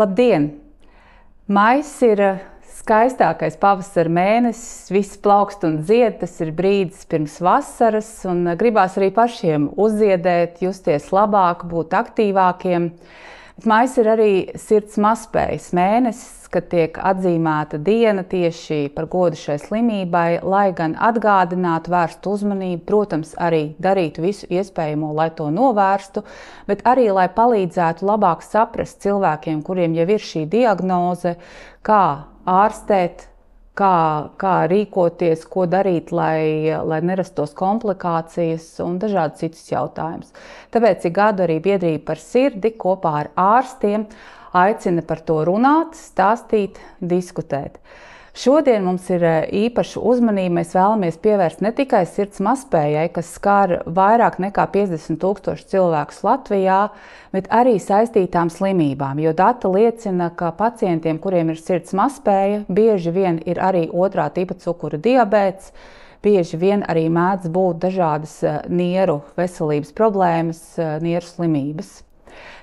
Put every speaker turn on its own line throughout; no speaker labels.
Labdien! Maijs ir skaistākais pavasara mēnesis, viss plaukst un zied, tas ir brīdis pirms vasaras, un gribās arī pašiem uzziedēt, justies labāk, būt aktīvākiem. Bet maijs ir arī sirds mazspējas mēnesis, kad tiek atzīmēta diena tieši par godu šai slimībai, lai gan atgādinātu, vērstu uzmanību, protams, arī darītu visu iespējamo, lai to novērstu, bet arī, lai palīdzētu labāk saprast cilvēkiem, kuriem jau ir šī diagnoze, kā ārstēt, kā rīkoties, ko darīt, lai nerastos komplikācijas un dažādi citus jautājumus. Tāpēc ik gadu arī Biedrība par sirdi kopā ar ārstiem aicina par to runāt, stāstīt, diskutēt. Šodien mums ir īpaša uzmanība. Mēs vēlamies pievērst ne tikai sirds mazspējai, kas skar vairāk nekā 50 000 cilvēkus Latvijā, bet arī saistītām slimībām, jo dati liecina, ka pacientiem, kuriem ir sirds mazspēja, bieži vien ir arī otrā tipa cukura diabēts, bieži vien arī mēdz būt dažādas nieru veselības problēmas, nieru slimības.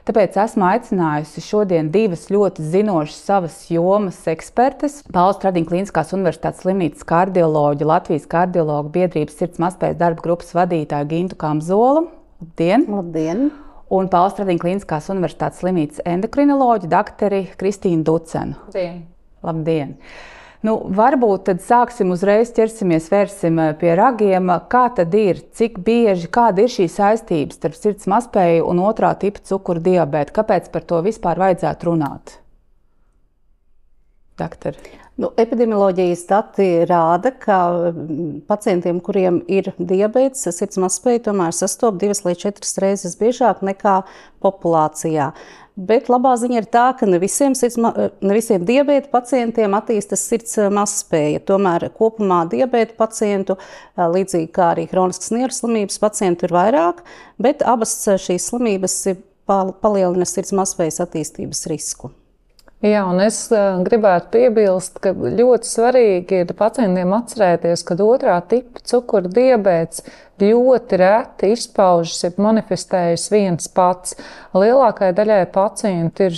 Tāpēc esmu aicinājusi šodien divas ļoti zinošas savas jomas ekspertes. Paula Stradiņa Kliniskās universitātes slimnīcas kardioloģa, Latvijas kardiologu biedrības sirds mazspējas darba grupas vadītāju Gintu Kamzolu. Labdien!
Labdien!
Un Paula Stradiņa Kliniskās universitātes slimnīcas endokrinoloģa doktori Kristīnu Ducenu.
Labdien!
Labdien! Varbūt tad sāksim uzreiz, vērsim pie ragiem. Kā tad ir, cik bieži, kāda ir šī saistība starp sirds mazspēju un otrā tipa cukura diabētu? Kāpēc par to vispār vajadzētu runāt? Doktori.
Epidemioloģijas dati rāda, ka pacientiem, kuriem ir diabēts, sirds mazspēja tomēr sastopas 2 līdz 4 reizes biežāk nekā populācijā. Bet labā ziņa ir tā, ka ne visiem diabēta pacientiem attīstas sirds mazspēja. Tomēr kopumā diabēta pacientu, līdzīgi kā arī hroniskas nieru slimības pacientu ir vairāk, bet abas šīs slimības palielina sirds mazspējas attīstības risku.
Jā, un es gribētu piebilst, ka ļoti svarīgi ir pacientiem atcerēties, ka otrā tipa cukura diabēts ļoti reti izpaužas, ja manifestējas viens pats. Lielākajai daļai pacientu ir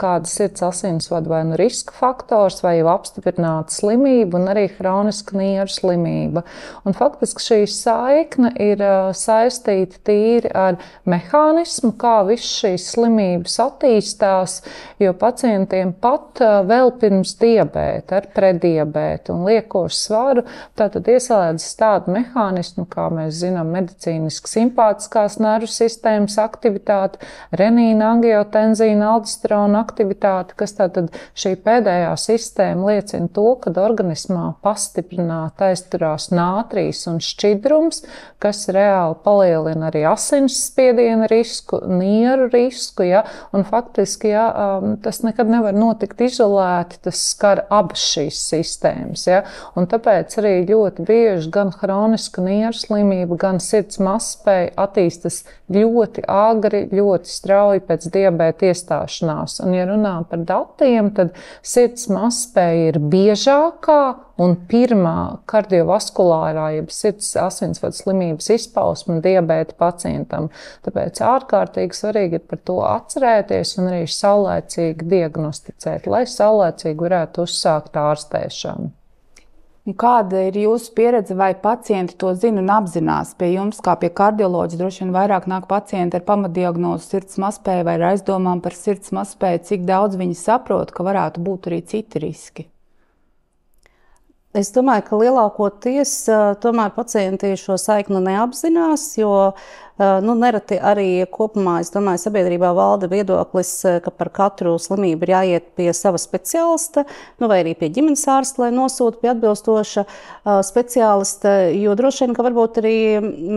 kāda sirds asinsvadu vai riska faktors, vai jau apstiprināta slimība, un arī hroniska nieru slimība. Un faktiski šī saikne ir saistīta tīri ar mehānismu, kā viss šīs slimības attīstās, jo pacientiem pat vēl pirms diabēta, ar prediabētu un liekošu svaru, tātad ieslēdzas tādu mehānismu, kā mēs zinām, medicīniski simpātiskās nervu sistēmas aktivitāte, renīna, angiotenzīna, aldosterona aktivitāte, kas tātad šī pēdējā sistēma liecina to, ka organismā pastiprināti aizturās nātrijas un šķidrums, kas reāli palielina arī asinsspiediena risku, nieru risku, ja, un faktiski, ja, tas nekad nevar notikt izolēti, tas skar abas šīs sistēmas, ja, un tāpēc arī ļoti bieži gan hroniska nieru slimība, gan sirds mazspēja attīstas ļoti agri, ļoti strauji pēc diabēta iestāšanās. Un, ja runā par datiem, tad sirds mazspēja ir biežākā un pirmā kardiovaskulārā, jeb sirds asinsvadu slimības izpausme diabēta pacientam. Tāpēc ārkārtīgi svarīgi ir par to atcerēties un arī saulēcīgi diagnosticēt, lai saulēcīgi varētu uzsākt ārstēšanu.
Kāda ir jūsu pieredze, vai pacienti to zina un apzinās? Pie jums, kā pie kardioloģa, droši vien vairāk nāk pacienti ar pamatdiagnozu sirds mazspēju vai ar aizdomām par sirds mazspēju. Cik daudz viņi saprot, ka varētu būt arī citi riski?
Es domāju, ka lielākoties tomēr pacienti šo saikni neapzinās, jo nereti arī kopumā, es domāju, sabiedrībā valda viedoklis, ka par katru slimību ir jāiet pie sava speciālista, vai arī pie ģimenes ārsta, lai nosūta pie atbilstoša speciālista, jo droši vien, ka varbūt arī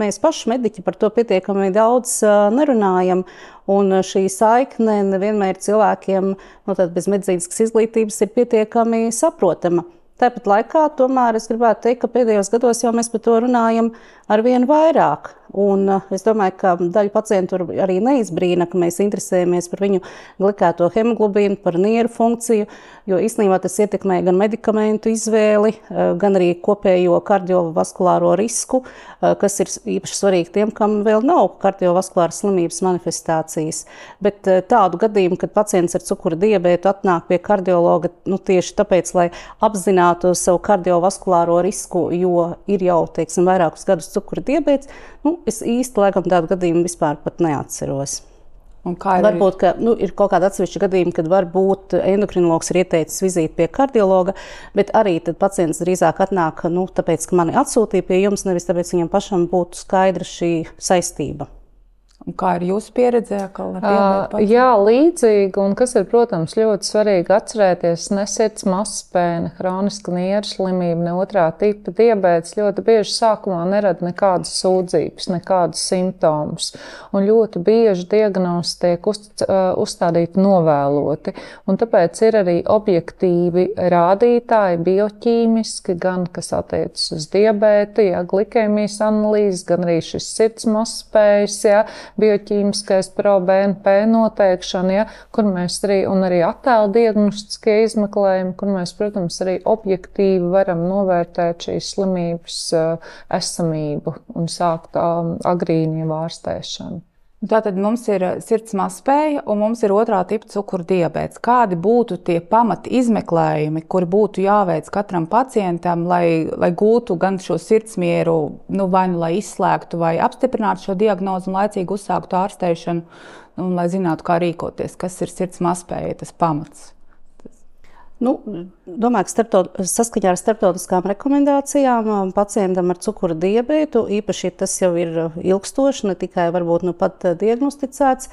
mēs paši mediķi par to pietiekami daudz nerunājam, un šī saikne nevienmēr cilvēkiem bez medicīniskas izglītības ir pietiekami saprotama. Tāpat laikā tomēr es gribētu teikt, ka pēdējos gados jau mēs par to runājam arvien vairāk. Un es domāju, ka daļa pacientu arī neizbrīna, ka mēs interesējamies par viņu glikēto hemoglobīnu, par nieru funkciju, jo īstenībā tas ietekmē gan medikamentu izvēli, gan arī kopējo kardiovaskulāro risku, kas ir īpaši svarīgi tiem, kam vēl nav kardiovaskulāras slimības manifestācijas. Bet tādu gadījumu, kad pacients ar cukura diabētu atnāk pie kardiologa, tieši tāpēc, lai apzinātu savu kardiovaskulāro risku, jo ir jau, teiksim, vairākus gadus cukura diabēts, es īsti laikam tādu gadījumu vispār pat neatceros. Varbūt, ka ir kaut kāda atsevišķa gadījuma, kad varbūt endokrinologs ir ieteicis vizīti pie kardiologa, bet arī tad pacients drīzāk atnāk, tāpēc, ka mani atsūtīja pie jums, nevis tāpēc viņam pašam būtu skaidra šī saistība.
Un kā ir jūsu pieredze?
Jā, līdzīgi, un kas ir, protams, ļoti svarīgi atcerēties, ne sirds mazspēja, hroniska nieru slimība, ne otrā tipa diabēts ļoti bieži sākumā nerada nekādas sūdzības, nekādas simptomus, un ļoti bieži diagnozi tiek uzstādīti novēloti, un tāpēc ir arī objektīvi rādītāji bioķīmiski, gan kas attiecas uz diabētu, glikēmijas analīzes, gan arī šis sirds mazspējas, bioķīmiskais pro-BNP noteikšana, kur mēs arī attēlu diagnostiskie izmeklējumi, kur mēs, protams, arī objektīvi varam novērtēt šīs slimības esamību un sākt agrīnu ārstēšanu.
Tātad mums ir sirds mazspēja un mums ir otrā tipa cukura diabēts. Kādi būtu tie pamata izmeklējumi, kuri būtu jāveic katram pacientam, lai gūtu gan šo sirdsmieru, vai lai izslēgtu vai apstiprinātu šo diagnozi un laicīgi uzsāktu ārstēšanu, un lai zinātu, kā rīkoties, kas ir sirds mazspēja, tas pamats?
Domāju, ka saskaņā ar starptautiskām rekomendācijām pacientam ar cukura diabētu, īpaši tas jau ir ilgstoši, ne tikai varbūt pat diagnosticēts,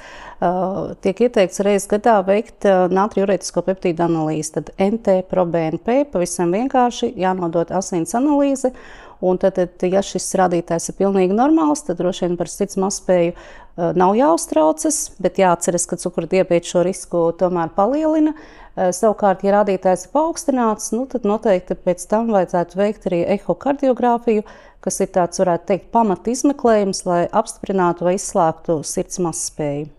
tiek ieteikts reizes gadā veikt natriurētisko peptīdu analīzi, tad NT-proBNP, pavisam vienkārši jānodot asins analīze. Un tad, ja šis rādītājs ir pilnīgi normāls, tad droši vien par sirds mazspēju nav jāuztraucas, bet jāatceras, ka cukura diabēts šo risku tomēr palielina. Savukārt, ja rādītājs ir paaugstināts, tad noteikti pēc tam vajadzētu veikt arī ehokardiogrāfiju, kas ir tāds, varētu teikt, pamata izmeklējums, lai apstiprinātu vai izslēgtu sirds mazspēju.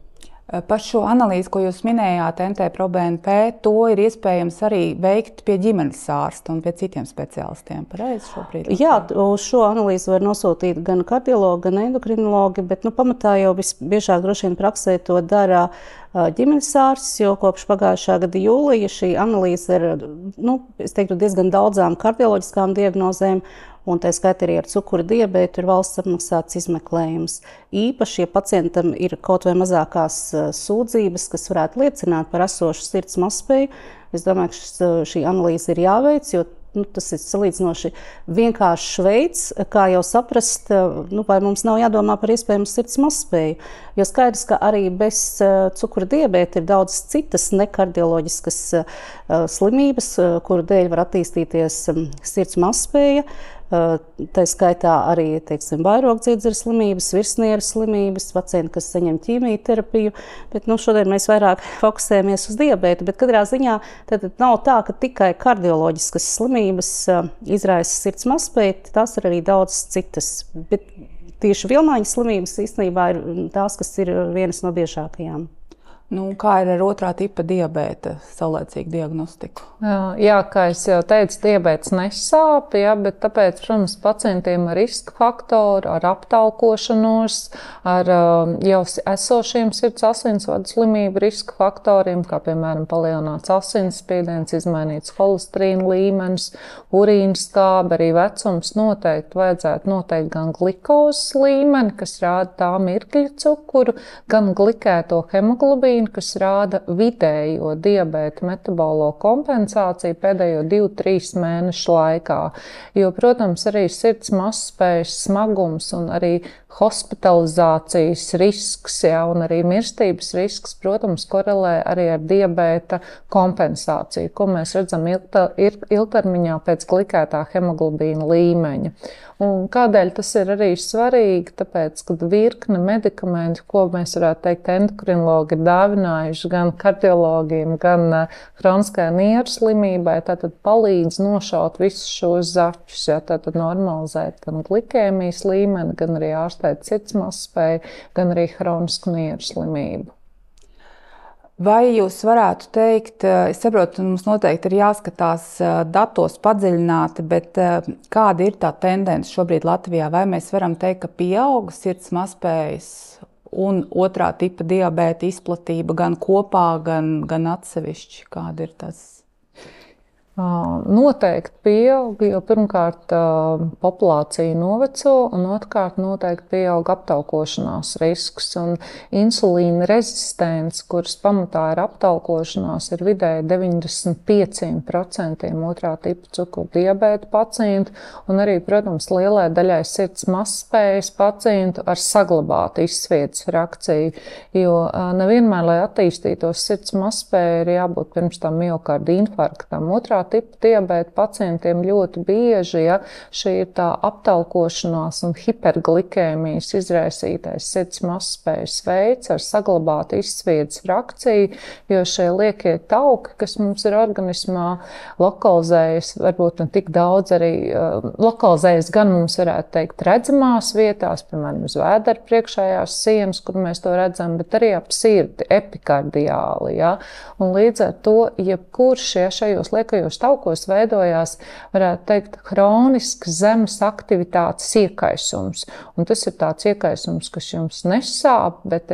Par šo analīzi, ko jūs minējāt, NT-proBNP, to ir iespējams arī veikt pie ģimenes ārsta un pie citiem speciālistiem. Pareizi šobrīd?
Jā, uz šo analīzi var nosūtīt gan kardiologi, gan endokrinologi, bet pamatā jau visbiežāk droši vien praksē to dara ģimenes ārsts, jo kopš pagājušā gada jūlija šī analīze ir, es teiktu, diezgan daudzām kardioloģiskām diagnozēm, un tā skaitā arī ar cukura diabētu ir valsts apmaksāts izmeklējums. Īpaši, ja pacientam ir kaut vai mazākās sūdzības, kas varētu liecināt par esošu sirds mazspēju, es domāju, ka šī analīze ir jāveic, jo tas ir salīdzinoši vienkāršs veids, kā jau saprast, vai mums nav jādomā par iespējamu sirds mazspēju. Jo skaidrs, ka arī bez cukura diabēta ir daudz citas nekardioloģiskas slimības, kuru dēļ var attīstīties sirds mazspēja. Tā skaitā arī, teiksim, vairogdziedzera slimības, virsnieru slimības, pacienti, kas saņem ķīmijterapiju, bet šodien mēs vairāk fokusējamies uz diabētu, bet katrā ziņā tad nav tā, ka tikai kardioloģiskas slimības izraisa sirds mazspēju, tās ir arī daudz citas, bet tieši vilnāņu slimības īstenībā ir tās, kas ir vienas no biežākajām.
Kā ir ar otrā tipa diabēta saulēcīgu diagnostiku?
Jā, kā es jau teicu, diabēts nesāp, bet tāpēc, protams, pacientiem ar riska faktoru, ar aptaukošanos, ar jau esošiem sirds asinsvadu slimību riska faktoriem, kā piemēram palielināts asinsspiediens, izmainīts holesterīna līmenis, urīnskābe, arī vecums noteikti vajadzētu noteikt gan glikozes līmeni, kas rāda tā mirkļa cukuru, gan glikēto hemoglobīnu, kas rāda vidējo diabēta metabolo kompensāciju pēdējo 2-3 mēnešu laikā. Jo, protams, arī sirds mazspējas smagums un arī hospitalizācijas risks, ja, un arī mirstības risks, protams, korelē arī ar diabēta kompensāciju, ko mēs redzam ilgtermiņā pēc glikētā hemoglobīna līmeņa. Un kādēļ tas ir arī svarīgi? Tāpēc, ka virkne medikamentu, ko mēs varētu teikt, endokrinologi ir dāvinājuši gan kardiologiem, gan hroniskajai nieru slimībai, tātad palīdz nošaut visus šos zaķus, ja, tātad normalizēt gan glikēmijas līmeni, gan arī ārstēt sirds mazspēju, gan arī hronisku nieru slimību.
Vai jūs varētu teikt, es saprotu, mums noteikti ir jāskatās datos padziļināti, bet kāda ir tā tendence šobrīd Latvijā? Vai mēs varam teikt, ka pieauga sirds mazspējas un otrā tipa diabēta izplatība gan kopā, gan atsevišķi? Kāda ir tas?
Noteikti pieaug, jo pirmkārt populācija noveco, un otrkārt noteikti pieaug aptaukošanās risks. Un insulīna rezistents, kuras pamatā ir aptaukošanās, ir vidēji 95% otrā tipa cukuru diabēta pacientu, un arī, protams, lielai daļai sirds mazspējas pacientu ar saglabātu izsvietas frakciju, jo nevienmēr, lai attīstītos sirds mazspēja, ir jābūt pirms tam miokarda infarktam. Otrā tipa diabēta pacientiem ļoti bieži, ja, šī ir tā aptaukošanās un hiperglikēmijas izraisītais sirds mazspējas veids ar saglabātu izsviedas frakciju, jo šie liekie tauki, kas mums ir organismā, lokalizējas, varbūt ne tik daudz arī lokalizējas gan mums varētu teikt redzamās vietās, piemēram, uz vēdera priekšējās sienas, kur mēs to redzam, bet arī ap sirdi, epikardiāli. Ja? Un līdz ar to, jebkurš šajos liekajos taukos veidojās, varētu teikt, hronisks zemes aktivitātes iekaisums. Un tas ir tāds iekaisums, kas jums nesāp, bet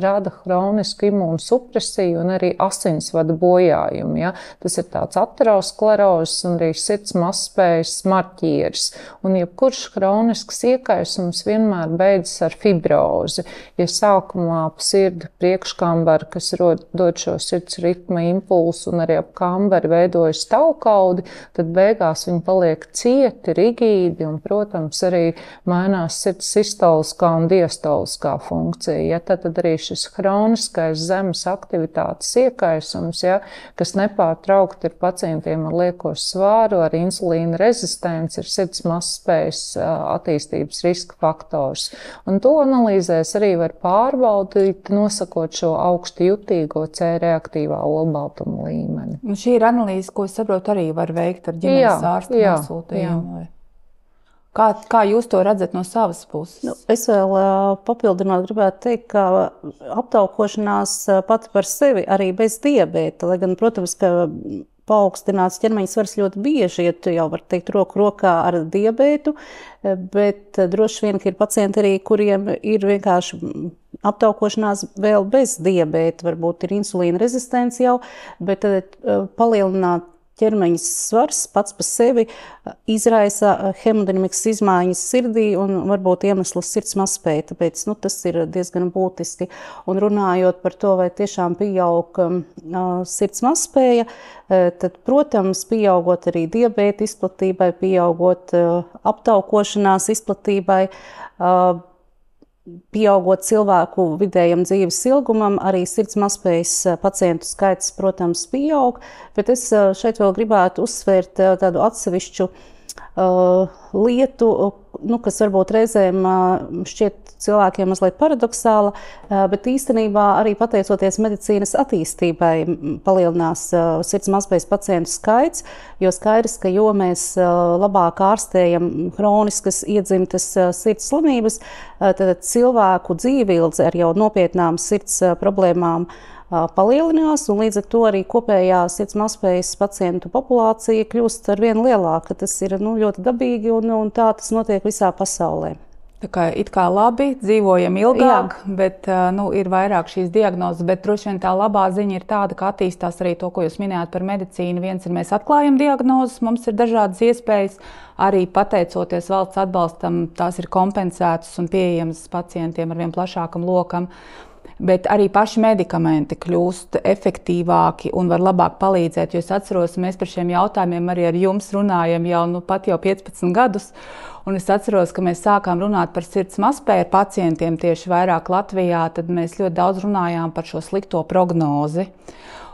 rada hronisku imūnsupresiju un arī asinsvada bojājumu. Ja? Tas ir tāds aterosklerozes un arī sirds mazspējas marķieris. Un jebkurš hronisks iekaisums vienmēr beidzas ar fibrozi. Ja sākumā ap sirdi priekškambari, kas dod šo sirds ritma impulsu un arī ap kambari veidojas taukaudi, tad beigās viņi paliek cieti, rigīdi un, protams, arī mainās sirds sistoliskā un diastoliskā funkcija. Ja, tad arī šis hroniskais zemes aktivitātes iekaisums, ja, kas nepārtraukti ir pacientiem ar lieko svāru, ar insulīna rezistenci, ir sirds mazspējas attīstības riska faktors. Un to analīzēs arī var pārbaudīt, nosakot šo augstu jutīgo C reaktīvā olbaltuma līmeni.
Un šī ir analīze, ko es saprotu, arī var veikt ar ģimenes ārstu nosūtījumu. Kā jūs to redzat no savas puses?
Es vēl papildinot gribētu teikt, ka aptaukošanās pati par sevi arī bez diabēta, lai gan, protams, ka paaugstināts ķermeņa svars ļoti bieži iet, jau var teikt, roku rokā ar diabētu, bet droši vien, ka ir pacienti arī, kuriem ir vienkārši aptaukošanās vēl bez diabēta, varbūt ir insulīna rezistence jau, bet palielināt ķermeņa svars pats par sevi izraisa hemodinamikas izmaiņas sirdī un varbūt iemesls sirds mazspēja, tāpēc tas ir diezgan būtiski. Un runājot par to, vai tiešām pieaug sirds mazspēja, tad, protams, pieaugot arī diabēta izplatībai, pieaugot aptaukošanās izplatībai, pieaugot cilvēku vidējam dzīves ilgumam, arī sirds mazspējas pacientu skaits, protams, pieaug, bet es šeit vēl gribētu uzsvērt tādu atsevišķu lietu, kas varbūt reizēm šķiet cilvēkiem mazliet paradoxāla, bet īstenībā arī pateicoties medicīnas attīstībai palielinās sirds mazspējas pacientu skaits, jo skaidrs, ka jo mēs labāk ārstējam hroniskas iedzimtas sirds slimības, tad cilvēku dzīvildze ar jau nopietnām sirds problēmām palielinās, un līdz ar to arī kopējā sirds mazspējas pacientu populācija kļūst arvien lielāka. Tas ir ļoti dabīgi, un tā tas notiek visā pasaulē.
Tā kā it kā labi, dzīvojam ilgāk, bet ir vairāk šīs diagnozes, bet droši vien tā labā ziņa ir tāda, ka attīstās arī to, ko jūs minējāt par medicīnu. Viens ir, mēs atklājam diagnozes, mums ir dažādas iespējas, arī pateicoties valsts atbalstam, tās ir kompensētas un pieejamas pacientiem ar vien plašākam lokam. Bet arī paši medikamenti kļūst efektīvāki un var labāk palīdzēt. Jo es atceros, mēs par šiem jautājumiem arī ar jums runājam jau 15 gadus. Un es atceros, ka mēs sākām runāt par sirds mazspēju ar pacientiem tieši vairāk Latvijā. Tad mēs ļoti daudz runājām par šo slikto prognozi.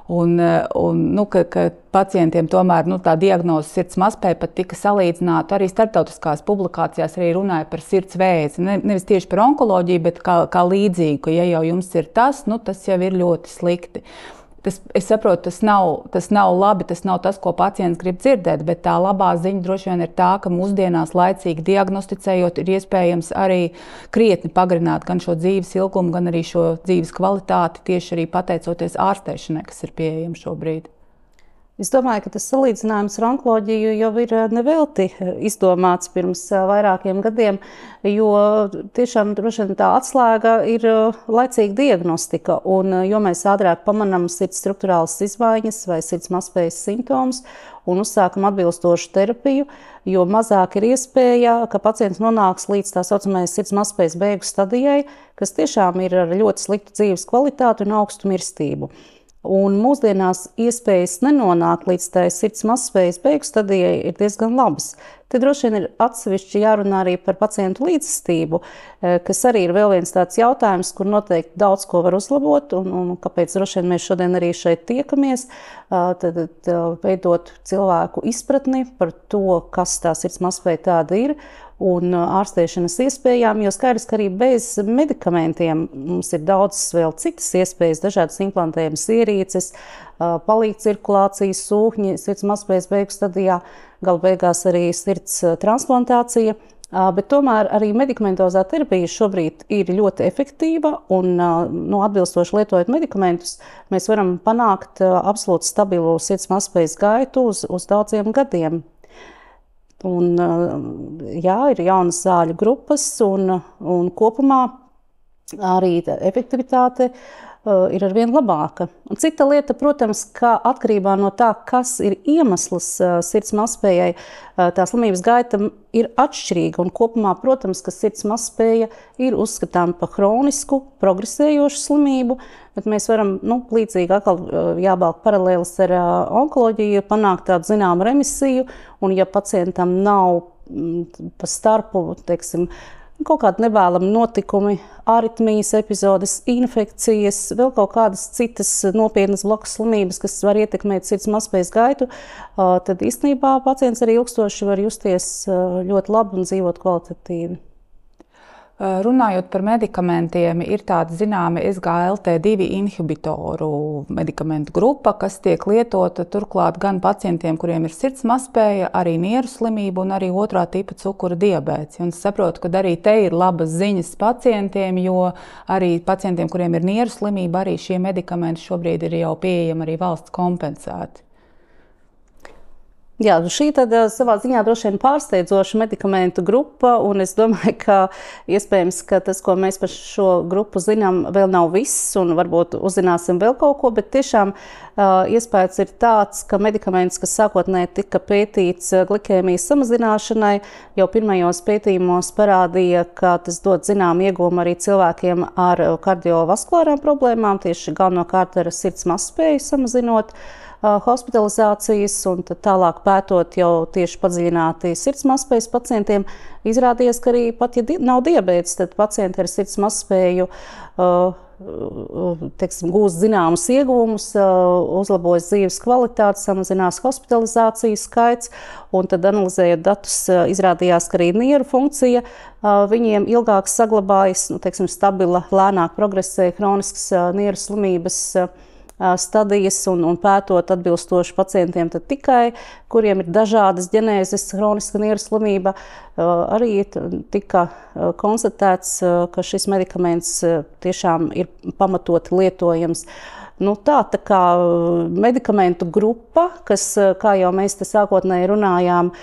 Ka pacientiem tomēr tā diagnoze sirds mazspēja pat tika salīdzināta. Arī starptautiskās publikācijās arī runāja par sirds vēzi. Nevis tieši par onkoloģiju, bet kā līdzīgu, ka ja jau jums ir tas, tas jau ir ļoti slikti. Es saprotu, tas nav labi, tas nav tas, ko pacients grib dzirdēt, bet tā labā ziņa droši vien ir tā, ka mūsdienās laicīgi diagnosticējot ir iespējams arī krietni pagarināt gan šo dzīves ilgumu, gan arī šo dzīves kvalitāti, tieši arī pateicoties ārstēšanai, kas ir pieejama šobrīd.
Es domāju, ka tas salīdzinājums ar onkoloģiju jau ir nevelti izdomāts pirms vairākiem gadiem, jo tiešām droši vien tā atslēga ir laicīga diagnostika. Un jo mēs ātrāk pamanām sirds strukturālas izmaiņas vai sirds mazspējas simptomus un uzsākam atbilstošu terapiju, jo mazāk ir iespēja, ka pacients nonāks līdz tā saucamajai sirds mazspējas beigu stadijai, kas tiešām ir ar ļoti sliktu dzīves kvalitāti un augstu mirstību. Un mūsdienās iespējas nenonākt līdz tai sirds mazspējas beigu stadijai ir diezgan labas. Te droši vien ir atsevišķi jārunā arī par pacientu līdzjūtību, kas arī ir vēl viens tāds jautājums, kur noteikti daudz ko var uzlabot, un kāpēc droši vien mēs šodien arī šeit tiekamies, tad veidot cilvēku izpratni par to, kas tā sirds mazspēja tāda ir, un ārstēšanas iespējām, jo skaidrs, ka arī bez medikamentiem mums ir daudzas vēl citas iespējas, dažādas implantējamas ierīces, palīgcirkulācijas sūkņi, sirds mazspējas beigu stadijā, galu beigās arī sirds transplantācija, bet tomēr arī medikamentozā terapija šobrīd ir ļoti efektīva un atbilstoši lietojot medikamentus, mēs varam panākt absolūti stabilu sirds mazspējas gaitu uz daudziem gadiem. Un, jā, ir jaunas zāļu grupas un kopumā arī efektivitāte ir arvien labāka. Un cita lieta, protams, ka atkarībā no tā, kas ir iemesls sirds mazspējai, tā slimības gaita ir atšķirīga. Un kopumā, protams, ka sirds mazspēja ir uzskatām par hronisku, progresējošu slimību, bet mēs varam, līdzīgi atkal jābalk paralēlis ar onkoloģiju, panākt tādu zināmu remisiju, un ja pacientam nav pa starpu, teiksim, kaut kādi nevēlami notikumi, aritmijas epizodes, infekcijas, vēl kaut kādas citas nopietnas blakus slimības, kas var ietekmēt sirds mazspējas gaitu, tad īstenībā pacients arī ilgstoši var justies ļoti labi un dzīvot kvalitatīvi.
Runājot par medikamentiem, ir tāda zināma SGLT2 inhibitoru medikamentu grupa, kas tiek lietota turklāt gan pacientiem, kuriem ir sirds mazspēja, arī nieru slimība un arī otrā tipa cukura diabēts. Un es saprotu, ka arī te ir labas ziņas pacientiem, jo arī pacientiem, kuriem ir nieru slimība, arī šie medikamenti šobrīd ir jau pieejami arī valsts kompensēti.
Jā, šī tad savā ziņā droši vien pārsteidzoša medikamentu grupa, un es domāju, ka iespējams, ka tas, ko mēs par šo grupu zinām, vēl nav viss, un varbūt uzzināsim vēl kaut ko, bet tiešām iespējas ir tāds, ka medikaments, kas sākotnēji tika pētīts glikēmijas samazināšanai, jau pirmajos pētījumos parādīja, ka tas dod zinām iegūmu arī cilvēkiem ar kardiovaskulārām problēmām, tieši galvenokārt ar sirds mazspēju samazinot hospitalizācijas, un tad tālāk pētot jau tieši padziļināti sirds mazspējas pacientiem, izrādījās, ka arī pat, ja nav diabēts, tad pacienti ar sirds mazspēju gūst zināmus iegūmus, uzlabojas dzīves kvalitāti, samazinās hospitalizācijas skaits, un tad analizējot datus, izrādījās, ka arī nieru funkcija viņiem ilgāk saglabājas, stabila, lēnāk progresē hroniskas nieru slimības stadijas un pētot atbilstoši pacientiem tad tikai, kuriem ir dažādas ģenēzes, hroniska nieru slimība, arī tika konstatēts, ka šis medikaments tiešām ir pamatoti lietojams. Tā kā medikamentu grupa, kas, kā jau mēs te sākotnēji runājām,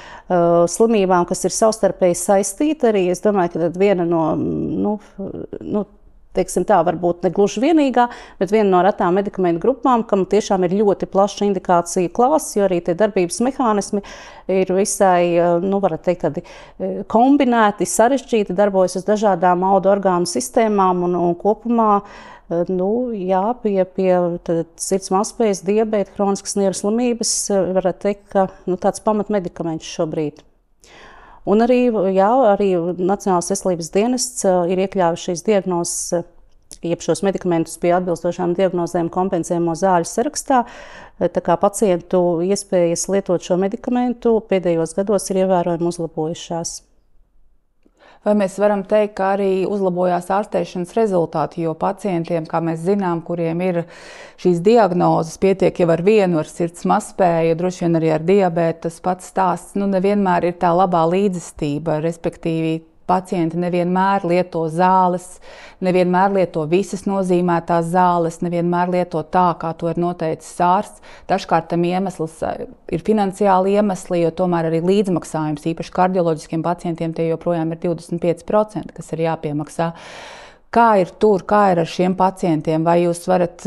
slimībām, kas ir savstarpēji saistīta, arī es domāju, ka viena no teiksim tā, varbūt ne gluži vienīgā, bet viena no retām medikamentu grupām, kam tiešām ir ļoti plaša indikācija klāsts, jo arī tie darbības mehānismi ir visai, nu, varat teikt, tādi kombinēti, sarežģīti, darbojas uz dažādām audu orgānu sistēmām un kopumā, nu, jā, pie sirds mazspējas, diabēta, hroniskas nieru slimības, varat teikt, ka nu, tāds pamatmedikaments šobrīd. Un arī, jā, arī Nacionālās veselības dienests ir iekļāvis šīs diagnozes, jeb šos medikamentus pie atbilstošām diagnozēm kompensējamo zāļu sarakstā. Tā kā pacientu iespējas lietot šo medikamentu pēdējos gados ir ievērojami uzlabojušās.
Vai mēs varam teikt, ka arī uzlabojās ārstēšanas rezultāti, jo pacientiem, kā mēs zinām, kuriem ir šīs diagnozes, pietiek jau ar vienu, ar sirds mazspēju, droši vien arī ar diabētu, tas pats stāsts, nu, nevienmēr ir tā labā līdzestība, respektīvi pacienti nevienmēr lieto zāles, nevienmēr lieto visas nozīmētās zāles, nevienmēr lieto tā, kā to ir noteicis ārsts. Dažkārt tam iemesls ir finansiāli iemesli, jo tomēr arī līdzmaksājums, īpaši kardioloģiskiem pacientiem, tie joprojām ir 25%, kas ir jāpiemaksā. Kā ir tur, kā ir ar šiem pacientiem? Vai jūs varat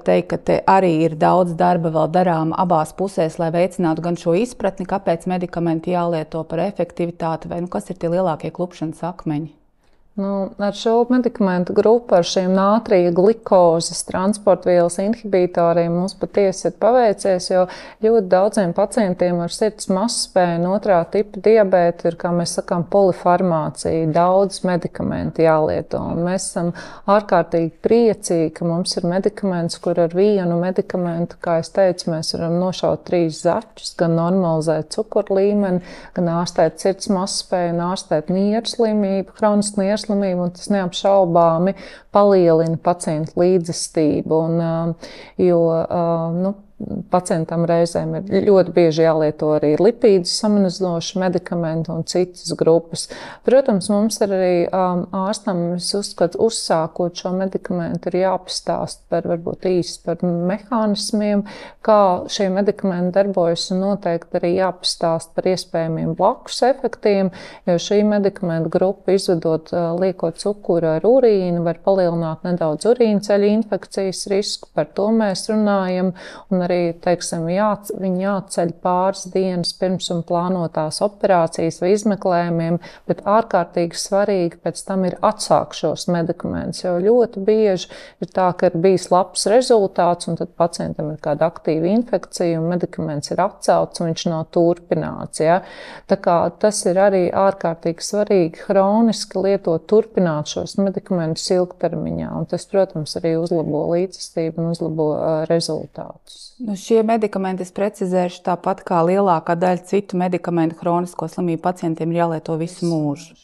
teikt, ka te arī ir daudz darba vēl darām abās pusēs, lai veicinātu gan šo izpratni, kāpēc medikamenti jālieto par efektivitāti, vai kas ir tie lielākie klupšanas akmeņi?
Ar šo medikamentu grupu, ar šiem nātrija glikozes transportvielas inhibitoriem mums patiesi ir paveicies, jo ļoti daudziem pacientiem ar sirds mazspēju un otrā tipa diabētu ir, kā mēs sakām, polifarmācija, daudz medikamenti jālieto. Un mēs esam ārkārtīgi priecīgi, ka mums ir medikaments, kur ar vienu medikamentu, kā es teicu, mēs varam nošaut 3 zaķus, gan normalizēt cukuru līmeni, gan ārstēt sirds mazspēju un ārstēt nieru slimību, hronisku nieru slimību, un tas neapšaubāmi palielina pacientu līdzestību. Pacientam reizēm ir ļoti bieži jālieto arī lipīdu samazinoši medikamenti un citas grupas. Protams, mums arī ārstam, es uzskatu, uzsākot šo medikamentu, ir jāpastāst varbūt īsi par mehānismiem, kā šie medikamenti darbojas, un noteikti arī jāpastāst par iespējamiem blakus efektiem, jo šī medikamenta grupa, izvedot lieko cukuru ar urīnu, var palielināt nedaudz urīnceļa infekcijas risku, par to mēs runājam, un arī, teiksim, viņi jāceļ pāris dienas pirms un plānotās operācijas vai izmeklējumiem, bet ārkārtīgi svarīgi pēc tam ir atsākt šos medikamentus, jo ļoti bieži ir tā, ka ir bijis labs rezultāts, un tad pacientam ir kāda aktīva infekcija, un medikaments ir atcelts, un viņš nav turpināts. Ja? Tā kā tas ir arī ārkārtīgi svarīgi hroniski lietot, turpināt šos medikamentus ilgtermiņā, un tas, protams, arī uzlabo līdzestību un uzlabo rezultātus.
Šie medikamenti, es precizēšu, tāpat kā lielākā daļa citu medikamentu hronisko slimību pacientiem ir jālieto visu mūžu.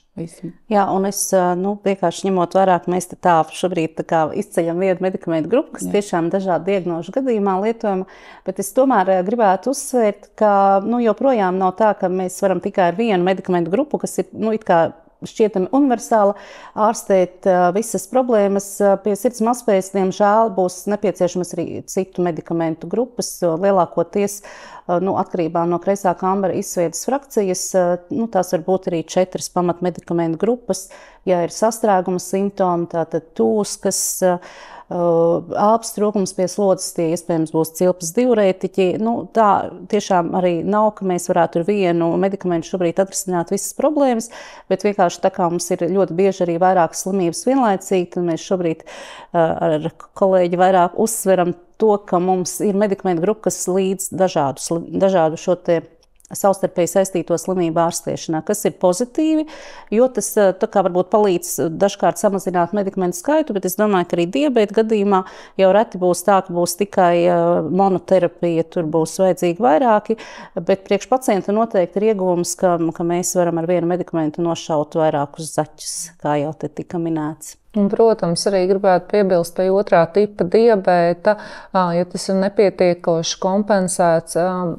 Jā, un es vienkārši ņemot vērā, ka mēs šobrīd izceļam vienu medikamentu grupu, kas tiešām dažādu diagnožu gadījumā lietojama, bet es tomēr gribētu uzsvērt, ka joprojām nav tā, ka mēs varam tikai ar vienu medikamentu grupu, kas ir it kā šķietami universāla, ārstēt visas problēmas. Pie sirds mazspējas, diemžēl, būs nepieciešamas arī citu medikamentu grupas, lielākoties atkarībā no kreisā kambara izsviedas frakcijas. Tās var būt arī 4 pamatmedikamentu grupas. Ja ir sastrēguma simptomi, tātad tūskas, elpas trūkums pie slodzes, tie iespējams būs cilpas diurētiķi. Tā tiešām arī nav, ka mēs varētu ar vienu medikamentu šobrīd atrisināt visas problēmas, bet vienkārši tā kā mums ir ļoti bieži arī vairākas slimības vienlaicīgi, tad mēs šobrīd ar kolēģi vairāk uzsveram to, ka mums ir medikamentu grupa, kas līdz dažādu šo te savstarpēji saistīto slimību ārstēšanā, kas ir pozitīvi, jo tas varbūt palīdz dažkārt samazināt medikamentu skaitu, bet es domāju, ka arī diabēta gadījumā jau reti būs tā, ka būs tikai monoterapija, tur būs vajadzīgi vairāki, bet priekš pacienta noteikti ir iegūms, ka mēs varam ar vienu medikamentu nošaut vairākus zaķus, kā jau te tika minēts.
Un, protams, arī gribētu piebilst pie otrā tipa diabēta, ja tas ir nepietiekoši kompensēts.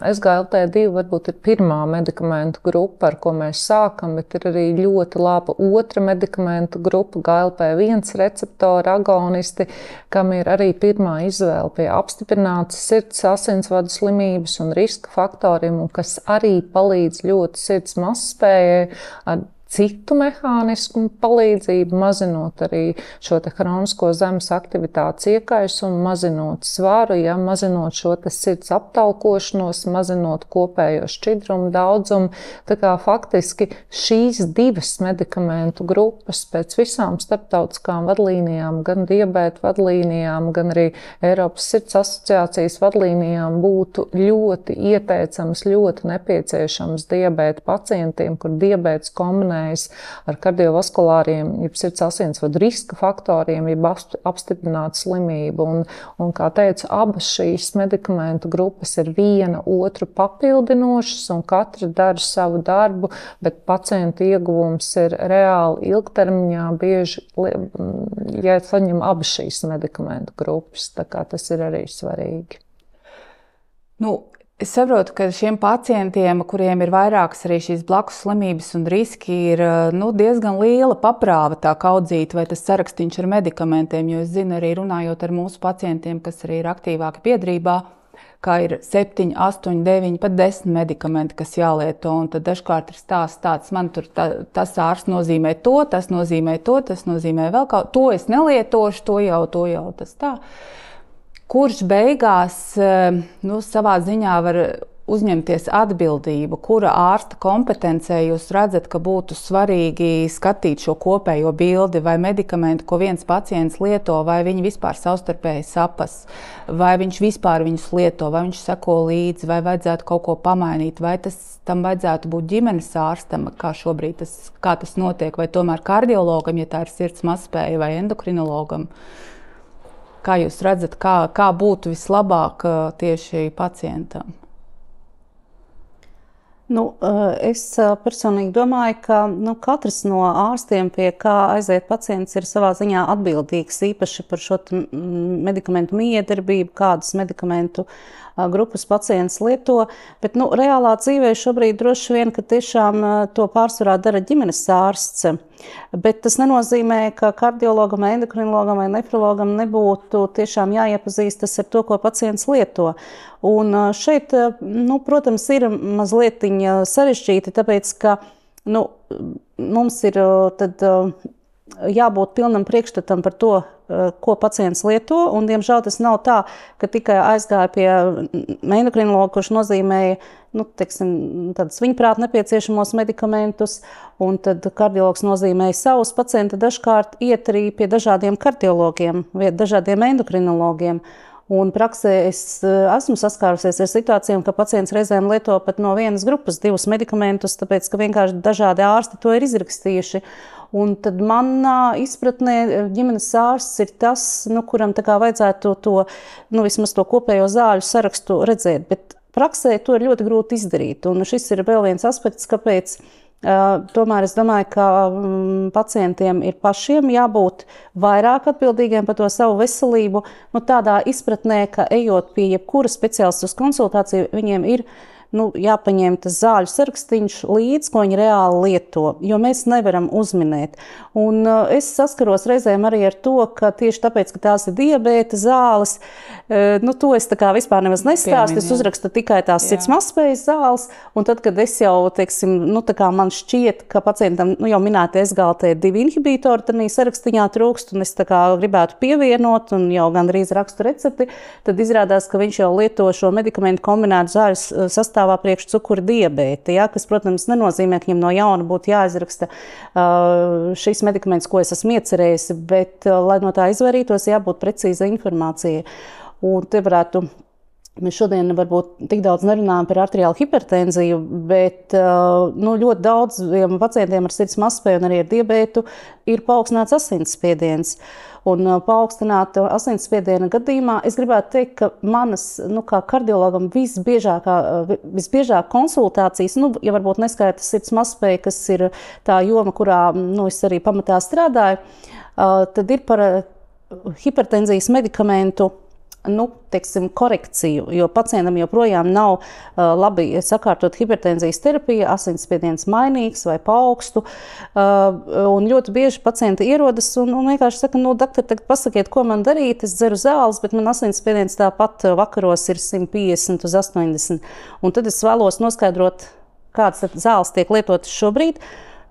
SGLT2 varbūt ir pirmā medikamentu grupa, ar ko mēs sākam, bet ir arī ļoti laba otra medikamentu grupa, GLP-1 receptora agonisti, kam ir arī pirmā izvēle pie apstiprinātas sirds asinsvadu slimības un riska faktoriem, un kas arī palīdz ļoti sirds mazspējai ar citu mehānismu palīdzību, mazinot arī šo te hronisko zemes aktivitātes iekaisumu, mazinot svaru, ja, mazinot šo te sirds aptaukošanos, mazinot kopējo šķidrumu daudzumu. Tā kā faktiski šīs divas medikamentu grupas pēc visām starptautiskām vadlīnijām, gan diabēta vadlīnijām, gan arī Eiropas sirds asociācijas vadlīnijām būtu ļoti ieteicams, ļoti nepieciešams diabēta pacientiem, kur diabēts kombinē ar kardiovaskulāriem, jeb sirds asinsvadu riska faktoriem, jeb apstiprinātu slimību. Un, kā teicu, abas šīs medikamentu grupas ir viena otru papildinošas un katra dara savu darbu, bet pacientu ieguvums ir reāli ilgtermiņā bieži, ja saņem abas šīs medikamentu grupas. Tā kā tas ir arī svarīgi.
Es saprotu, ka šiem pacientiem, kuriem ir vairākas arī šīs blakus slimības un riski, ir diezgan liela paprāva tā kaudzīta vai tas sarakstīns ar medikamentiem, jo es zinu arī runājot ar mūsu pacientiem, kas arī ir aktīvāki biedrībā, kā ir 7, 8, 9, pat 10 medikamenti, kas jālieto, un tad dažkārt ir stāsts tāds, man tur tas ārsts nozīmē to, tas nozīmē to, tas nozīmē vēl kaut, to es nelietošu, to jau, tas tā. Kurš beigās savā ziņā var uzņemties atbildību, kura ārsta kompetencē jūs redzat, ka būtu svarīgi skatīt šo kopējo bildi, vai medikamenti, ko viens pacients lieto, vai viņi vispār savstarpēji sapas, vai viņš vispār viņus lieto, vai viņš seko līdzi, vai vajadzētu kaut ko pamainīt, vai tam vajadzētu būt ģimenes ārstam, kā šobrīd kā tas notiek, vai tomēr kardiologam, ja tā ir sirds mazspēja, vai endokrinologam. Kā jūs redzat, kā būtu vislabāk tieši pacientam?
Es personīgi domāju, ka katrs no ārstiem, pie kā aiziet pacients, ir savā ziņā atbildīgs īpaši par šo medikamentu miedarbību, kādus medikamentu grupas pacients lieto, bet reālā dzīvē šobrīd droši vien, ka tiešām to pārsvarā dara ģimenes ārsts. Bet tas nenozīmē, ka kardiologam, endokrinologam vai nefrologam nebūtu tiešām jāiepazīstas ar to, ko pacients lieto. Un šeit, protams, ir mazliet sarežģīti, tāpēc, ka mums ir tad jābūt pilnam priekšstatam par to, ko pacients lieto, un diemžēl tas nav tā, ka tikai aizgāja pie endokrinologa, kurš nozīmēja, tādus viņaprāt nepieciešamos medikamentus, un tad kardiologs nozīmēja savus. Pacienti dažkārt iet arī pie dažādiem kardiologiem, vai dažādiem endokrinologiem. Un praksē es esmu saskārusies ar situācijām, ka pacients reizēm lieto pat no vienas grupas 2 medikamentus, tāpēc, ka vienkārši dažādi ārsti to ir izrakstījuši. Un tad manā izpratnē ģimenes ārsts ir tas, kuram tā kā vajadzētu to, vismaz to kopējo zāļu sarakstu redzēt. Bet praksē to ir ļoti grūti izdarīt. Un šis ir vēl viens aspekts, kāpēc tomēr es domāju, ka pacientiem ir pašiem jābūt vairāk atbildīgiem par to savu veselību. Tādā izpratnē, ka ejot pie jebkura speciālista uz konsultāciju, viņiem ir jāpaņem tas zāļu sarakstīns līdzi, ko viņi reāli lieto, jo mēs nevaram uzminēt. Un es saskaros reizēm arī ar to, ka tieši tāpēc, ka tās ir diabēta zāles, to es tā kā vispār nemaz nestāstu, es uzrakstu tikai tās sirds mazspējas zāles, un tad, kad es jau, tā kā man šķiet, ka pacientam, jau minēti SGLT2 inhibitori, tad sarakstiņā trūkst, un es tā kā gribētu pievienot, un jau gandrīz rakstu recepti, tad izrādās, ka viņš jau lieto šo medikamentu kombinētu zāļu sastāvā priekš cukura diabēta, kas, protams, nenozīmē, ka viņam no jauna būtu jāizraksta šis medikaments, ko es esmu iecerējis, bet, lai no tā izvairītos, jābūt precīza informācija. Un te mēs šodien varbūt tik daudz nerunājam par arteriālu hipertenziju, bet ļoti daudziem pacientiem ar sirds mazspēju un arī ar diabētu ir paaugstināts asinsspiediens. Un paaugstināta asinsspiediena gadījumā es gribētu teikt, ka manas, kā kardiologam, visbiežāk konsultācijas, ja varbūt neskaita sirds mazspēja, kas ir tā joma, kurā es arī pamatā strādāju, tad ir par hipertenzijas medikamentu korekciju, jo pacientam joprojām nav labi sakārtot hipertenzijas terapija, asinsspiediens mainīgs vai paaugstu. Un ļoti bieži pacienti ierodas un vienkārši saka, doktor, tagad pasakiet, ko man darīt, es dzeru zāles, bet man asinsspiediens tāpat vakaros ir 150 uz 80. Un tad es vēlos noskaidrot, kādas zāles tiek lietotas šobrīd.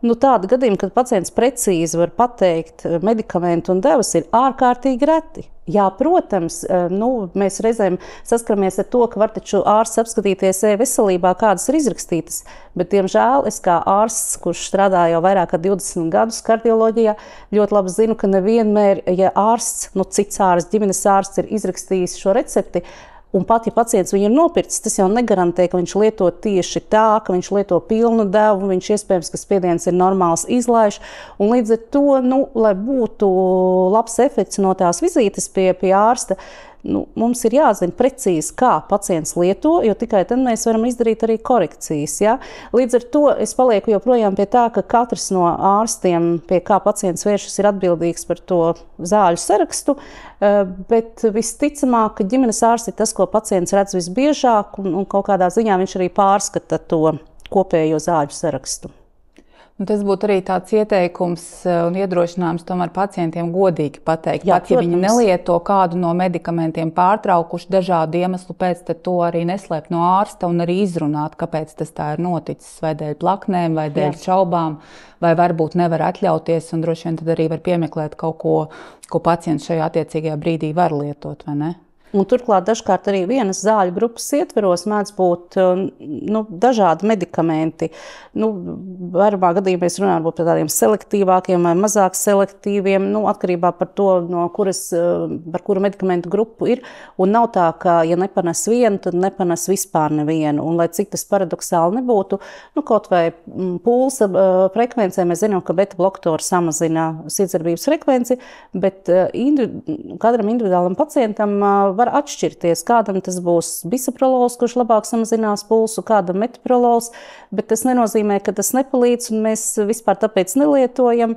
tādi gadījumi, kad pacients precīzi var pateikt medikamentu un devas, ir ārkārtīgi reti. Jā, protams, mēs reizēm saskaramies ar to, ka var taču ārsts apskatīties veselībā, kādas ir izrakstītas, bet, diemžēl, es kā ārsts, kurš strādā jau vairāk kā 20 gadus kardioloģijā, ļoti labi zinu, ka nevienmēr, ja ārsts, cits ārsts, ģimenes ārsts ir izrakstījis šo recepti, un pat, ja pacients viņu ir nopircis, tas jau negarantē, ka viņš lieto tieši tā, ka viņš lieto pilnu devu, viņš iespējams, ka spiediens ir normāls izlaiž. Un līdz ar to, lai būtu labs efekts no tās vizītes pie ārsta, mums ir jāzina precīzi, kā pacients lieto, jo tikai tad mēs varam izdarīt arī korekcijas. Ja? Līdz ar to es palieku joprojām pie tā, ka katrs no ārstiem, pie kā pacients vēršas, ir atbildīgs par to zāļu sarakstu, bet visticamāk, ka ģimenes ārsts ir tas, ko pacients redz visbiežāk, un kaut kādā ziņā viņš arī pārskata to kopējo zāļu sarakstu.
Tas būtu arī tāds ieteikums un iedrošinājums tomēr pacientiem godīgi pateikt.
Jā,
pat, ja viņi nelieto kādu no medikamentiem pārtraukuši dažādu iemeslu pēc, tad to arī neslēpt no ārsta un arī izrunāt, kāpēc tas tā ir noticis, vai dēļ plaknēm, vai dēļ šaubām, vai varbūt nevar atļauties, un droši vien tad arī var piemeklēt kaut ko, ko pacients šajā attiecīgajā brīdī var lietot, vai ne?
Un turklāt dažkārt arī vienas zāļu grupas ietveros mēdz būt dažādi medikamenti. Vairumā gadījumā mēs runājam par tādiem selektīvākiem vai mazāk selektīviem, atkarībā par to, par kuru medikamentu grupu ir. Un nav tā, ka, ja nepanes vienu, tad nepanes vispār nevienu. Un, lai cik tas paradoksāli nebūtu, kaut vai pulsa frekvencē, mēs zinām, ka beta-bloktori samazina sirdsdarbības frekvenci, bet katram individuālam pacientam var atšķirties. Kādam tas būs bisoprolols, kurš labāk samazinās pulsu, kādam metoprolols, bet tas nenozīmē, ka tas nepalīdz, un mēs vispār tāpēc nelietojam.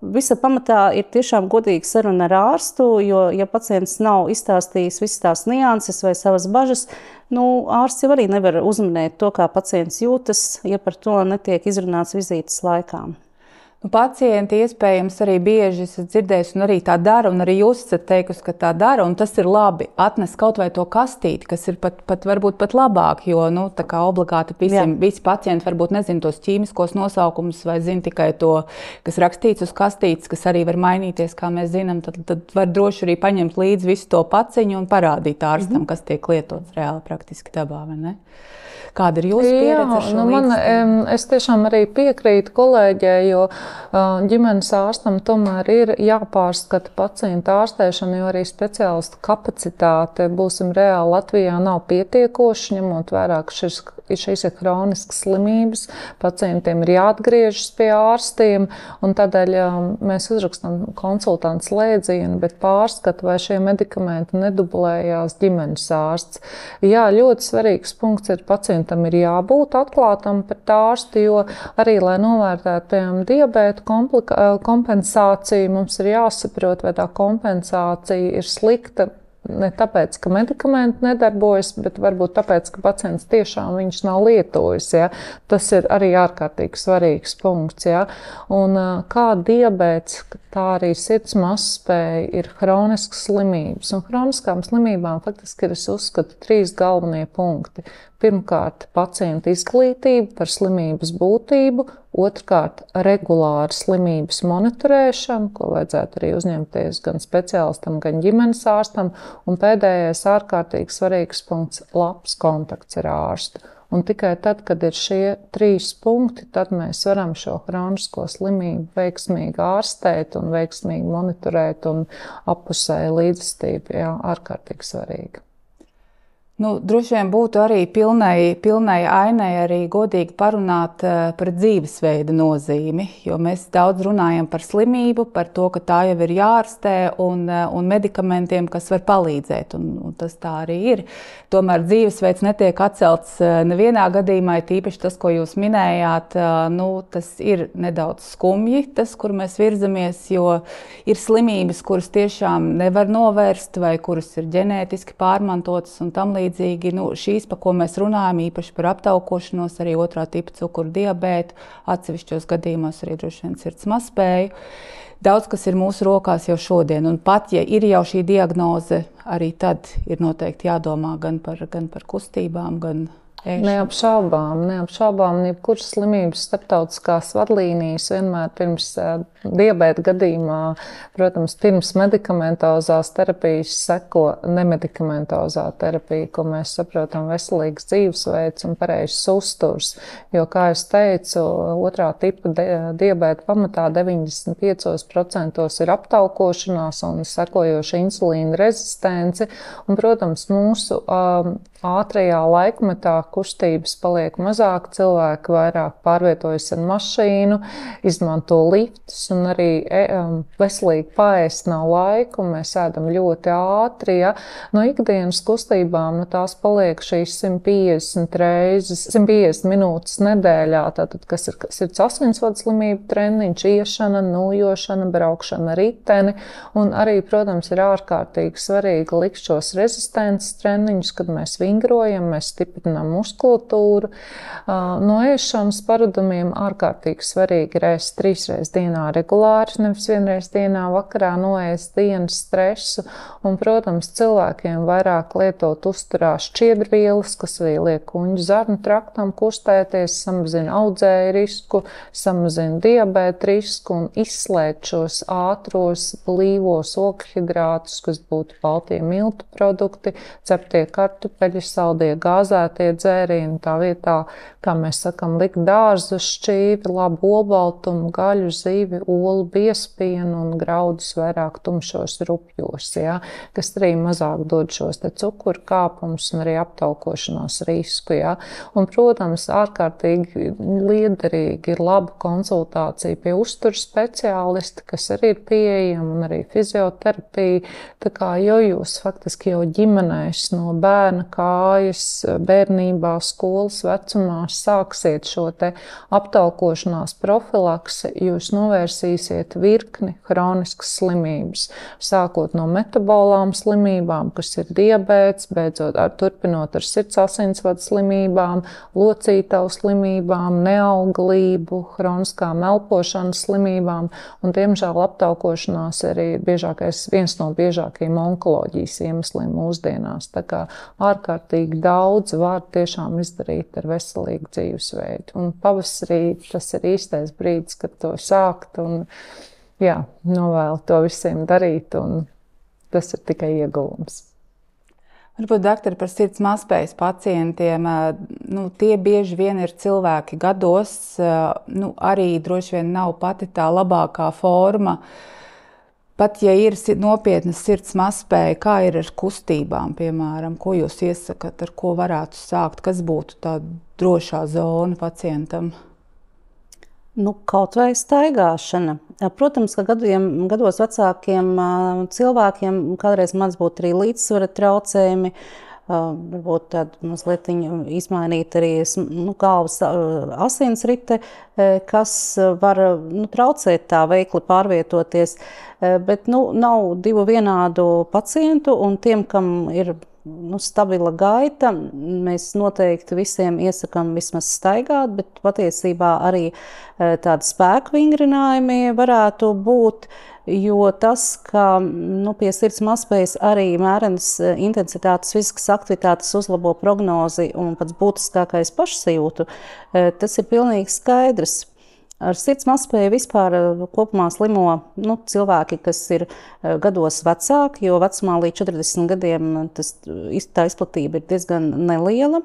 Visa pamatā ir tiešām godīga saruna ar ārstu, jo, ja pacients nav izstāstījis visas tās nianses vai savas bažas, ārsts jau arī nevar uzminēt to, kā pacients jūtas, ja par to netiek izrunāts vizītes laikā.
Pacienti iespējams arī bieži esat dzirdējuši, un arī tā dara, un arī jūs esat teikusi, ka tā dara, un tas ir labi. Atnes kaut vai to kastīti, kas ir varbūt pat labāk, jo tā kā obligāti visi pacienti varbūt nezina tos ķīmiskos nosaukumus, vai zina tikai to, kas rakstīts uz kastītes, kas arī var mainīties, kā mēs zinām, tad var droši arī paņemt līdzi visu to paciņu un parādīt ārstam, kas tiek lietots reāli praktiski dabā, vai ne? Kāda ir jūsu pieredze ar šo līdzstrādājumu?
Es tiešām arī piekrītu kolēģei, jo ģimenes ārstam tomēr ir jāpārskata pacienta ārstēšana, jo arī speciālistu kapacitāte, būsim reāli, Latvijā nav pietiekoši, ņemot vērā, ka šīs ir hroniskas slimības, pacientiem ir jāatgriežas pie ārstiem, un tādēļ mēs uzrakstam konsultantu slēdzienu, bet pārskata, vai šie medikamenti nedublējās ģimenes ārsts. Jā, ļoti svarīgs punkts ir pacientam ir jābūt atklātam pret ārstu, jo arī, lai novērtētu, piemēram, diabēta kompensāciju, mums ir jāsaprot, vai tā kompensācija ir slikta. Ne tāpēc, ka medikamenti nedarbojas, bet varbūt tāpēc, ka pacients tiešām viņus nav lietojis. Ja? Tas ir arī ārkārtīgi svarīgs punkts. Ja? Un kā diabēts, tā arī sirds mazspēja ir hroniskas slimības. Un hroniskām slimībām faktiski ir, es uzskatu, 3 galvenie punkti. Pirmkārt, pacienta izglītība par slimības būtību, otrkārt, regulāra slimības monitorēšana, ko vajadzētu arī uzņemties gan speciālistam, gan ģimenes ārstam, un pēdējais ārkārtīgi svarīgs punkts – labs kontakts ar ārstu. Un tikai tad, kad ir šie 3 punkti, tad mēs varam šo hronisko slimību veiksmīgi ārstēt un veiksmīgi monitorēt un appusēju līdzestību. Jā, ārkārtīgi svarīgi.
Droši vien būtu arī pilnai ainai arī godīgi parunāt par dzīvesveida nozīmi, jo mēs daudz runājam par slimību, par to, ka tā jau ir jārastē un medikamentiem, kas var palīdzēt, un tas tā arī ir. Tomēr dzīvesveids netiek atcelts nevienā gadījumā, tīpaši tas, ko jūs minējāt, tas ir nedaudz skumji, tas, kur mēs virzamies, jo ir slimības, kuras tiešām nevar novērst vai kuras ir ģenētiski pārmantotas un tam līdzīgi. Šīs, pa ko mēs runājam, īpaši par aptaukošanos, arī 2. tipa cukuru diabētu, atsevišķos gadījumos arī droši vien sirds mazspēju. Daudz, kas ir mūsu rokās jau šodien, un pat, ja ir jau šī diagnoze, arī tad ir noteikti jādomā gan par kustībām, gan
Neapšaubām, jebkuras slimības starptautiskās vadlīnijas vienmēr pirms diabēta gadījumā, protams, pirms medikamentozās terapijas seko nemedikamentozā terapija, ko mēs saprotam veselīgs dzīvesveids un pareizs uzturs. Jo, kā es teicu, otrā tipa diabēta pamatā 95% ir aptaukošanās un sekojoša insulīna rezistence. Un, protams, mūsu ātrajā laikmetā kustības paliek mazāk, cilvēki vairāk pārvietojas ar mašīnu, izmanto liftus un arī veselīgi paēst nav laika, un mēs ēdam ļoti ātri. Ja? No ikdienas kustībām tās paliek šīs 150 minūtes nedēļā, tātad, kas ir sirds asinsvadu slimību treniņš, iešana, nojošana, braukšana riteni, un arī, protams, ir ārkārtīgi svarīgi likt šos rezistences treniņus, kad mēs vingrojam, mēs stiprinām muskulatūru. No ēšanas paradumiem ārkārtīgi svarīgi ir ēst 3 reizes dienā regulāri, nevis 1 reizi dienā vakarā noēst dienas stresu. Un, protams, cilvēkiem vairāk lietot uzturā šķiedrvielas, kas arī liek kuņģu zarnu traktam kustēties, samazina audzēju risku, samazina diabēta risku un izslēgt šos ātros, blīvos ogļhidrātus, kas būtu baltie miltu produkti, ceptie kartupeļi, saldie gāzētie dzērieni, tā vietā, kā mēs sakam, likt dārzu šķīvi, labu olbaltumu, gaļu, zivi, olu, biespienu un graudus vairāk tumšos rupjos, ja, kas arī mazāk dod šos te cukuru kāpumus un arī aptaukošanās risku. Ja. Un, protams, ārkārtīgi liederīgi ir laba konsultācija pie uzturs speciālista, kas arī ir pieejama, un arī fizioterapija. Tā kā jau jūs faktiski jau ģimenēs no bērna kājas, bērnībā, skolas vecumā sāksiet šo te aptaukošanās profilaksi, jūs novērsīsiet virkni hroniskas slimības, sākot no metabolām slimībām, kas ir diabēts, beidzot turpinot ar sirds asinsvadu slimībām, locītavu slimībām, neauglību, hroniskām elpošanas slimībām, un, diemžēl, aptaukošanās arī ir viens no biežākajiem onkoloģijas iemesliem mūsdienās. Tā kā ārkārtīgi daudz var tiešām izdarīt ar veselīgu dzīvesveidu. Un pavasarī tas ir īstais brīdis, kad to sākt, un novēlu to visiem darīt, un tas ir tikai ieguvums.
Varbūt, doktori, par sirds mazspējas pacientiem, tie bieži vien ir cilvēki gados, arī droši vien nav pati tā labākā forma. Pat ja ir nopietna sirds mazspēja, kā ir ar kustībām, piemēram, ko jūs iesakat, ar ko varētu sākt, kas būtu tā drošā zona pacientam?
Kaut vai staigāšana. Protams, ka gados vecākiem cilvēkiem kādreiz mans būtu arī līdzsvara traucējumi, varbūt tādu mazliet izmainīt arī galvas asinsrite, kas var traucēt tā veikli pārvietoties, bet nav divu vienādu pacientu, un tiem, kam ir stabila gaita, mēs noteikti visiem iesakām vismaz staigāt, bet patiesībā arī tādi spēku vingrinājumi varētu būt, jo tas, ka pie sirds mazspējas arī mērenas intensitātes fiziskas aktivitātes uzlabo prognozi un pats būtiskākais pašsajūtu, tas ir pilnīgi skaidrs. Ar sirds mazspēju vispār kopumā slimo cilvēki, kas ir gados vecāki, jo vecumā līdz 40 gadiem tā izplatība ir diezgan neliela.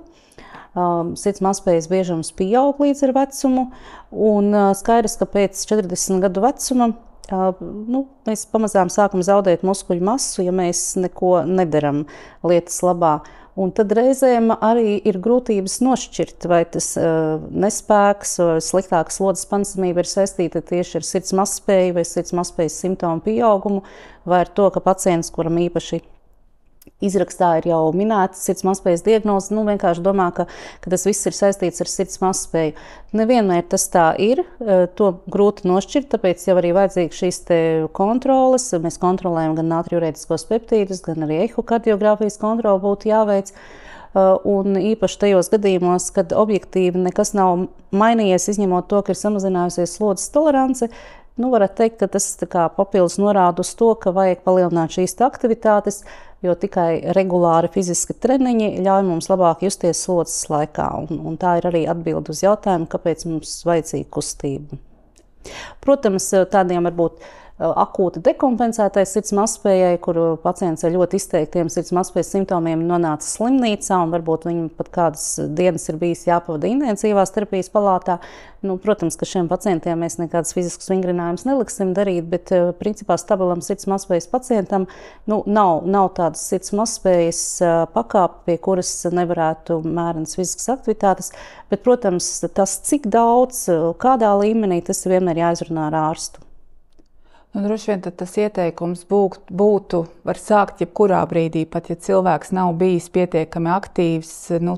Sirds mazspējas biežums pieaug līdz ar vecumu, un skaidrs, ka pēc 40 gadu vecuma mēs pamazām sākam zaudēt muskuļu masu, ja mēs neko nedaram lietas labā. Un tad reizēm arī ir grūtības nošķirt, vai tas nespēks, sliktāka slodzes panesamība ir saistīta tieši ar sirds mazspēju vai sirds mazspējas simptomu pieaugumu, vai ar to, ka pacients, kuram īpaši izrakstā ir jau minēta sirds mazspējas diagnoze, vienkārši domā, ka tas viss ir saistīts ar sirds mazspēju. Nevienmēr tas tā ir, to grūti nošķirt, tāpēc jau arī vajadzīgs šīs te kontroles. Mēs kontrolējam gan natriurētiskos peptīdus, gan arī ehokardiogrāfijas kontroli būtu jāveic. Un īpaši tajos gadījumos, kad objektīvi nekas nav mainījies, izņemot to, ka ir samazinājusies slodzes tolerance, varētu teikt, ka tas papildus norāda uz to, ka vajag palielināt šīs aktivitātes, jo tikai regulāri fiziski treniņi ļauj mums labāk justies slodzes laikā. Un tā ir arī atbilde uz jautājumu, kāpēc mums vajadzīga kustība. Protams, tādiem varbūt akūti dekompensētai sirds mazspējai, kuru pacients ar ļoti izteiktiem sirds mazspējas simptomiem nonāca slimnīcā, un varbūt viņam pat kādas dienas ir bijis jāpavada intensīvās terapijas palātā. Protams, ka šiem pacientiem mēs nekādas fiziskas vingrinājumus neliksim darīt, bet principā stabilam sirds mazspējas pacientam nav tādas sirds mazspējas pakāpe, pie kuras nevarētu mērenas fiziskas aktivitātes, bet, protams, tas, cik daudz, kādā līmenī, tas vienmēr jāizrunā ar ārstu.
Droši vien tas ieteikums būtu, var sākt jebkurā brīdī, pat ja cilvēks nav bijis pietiekami aktīvs,